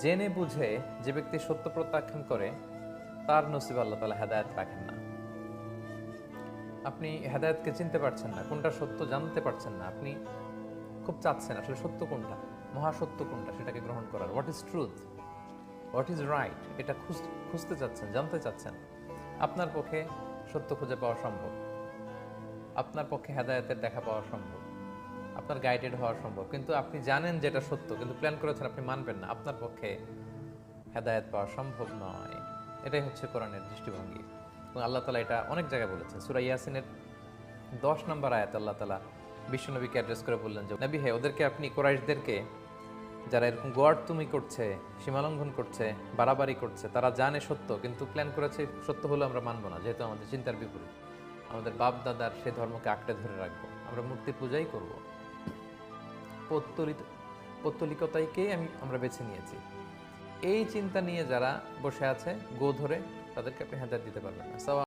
জেনে বুঝে যে ব্যক্তি সত্য প্রত্যাখ্যান করে তার নসিব আল্লাহ তাআলা হেদায়েত রাখেন না। আপনি হেদায়েতকে চিনতে পারছেন না, কোনটা সত্য জানতে পারছেন না, আপনি খুব চাচ্ছেন আসলে সত্য কোনটা, মহাসত্য কোনটা, সেটাকে গ্রহণ করার, what is truth, what is right, এটা খুঁজতে চাচ্ছেন, জানতে চাচ্ছেন। আপনার পক্ষে সত্য খুঁজে পাওয়া সম্ভব, আপনার পক্ষে হেদায়েতের দেখা পাওয়া সম্ভব, আপনার গাইডেড হওয়া সম্ভব, কিন্তু আপনি জানেন যেটা সত্য, কিন্তু প্ল্যান করেছেন আপনি মানবেন না, আপনার পক্ষে হেদায়েত পাওয়া সম্ভব নয়। এটাই হচ্ছে কোরআনের দৃষ্টিভঙ্গি। এবং আল্লাহ তালা এটা অনেক জায়গায় বলেছেন। সূরা ইয়াসিনের 10 নম্বর আয়াত আল্লাহ তালা বিশ্বনবীকে অ্যাড্রেস করে বললেন যে নবী হে, ওদেরকে আপনি কুরাইশদেরকে, যারা এরকম গোয়ার তুমি করছে, সীমালঙ্ঘন করছে, বাড়াবাড়ি করছে, তারা জানে সত্য কিন্তু প্ল্যান করেছে সত্য হলো আমরা মানবো না, যেহেতু আমাদের চিন্তার বিপরীত, আমাদের বাপ দাদার সেই ধর্মকে আঁকড়ে ধরে রাখবো, আমরা মূর্তি পূজাই করব, পৌত্তলিক পৌত্তলিকতাইকেই আমরা বেছে নিয়েছি, এই চিন্তা নিয়ে যারা বসে আছে গো ধরে, তাদেরকে আপনি হেদায়েত দিতে পারবেন না।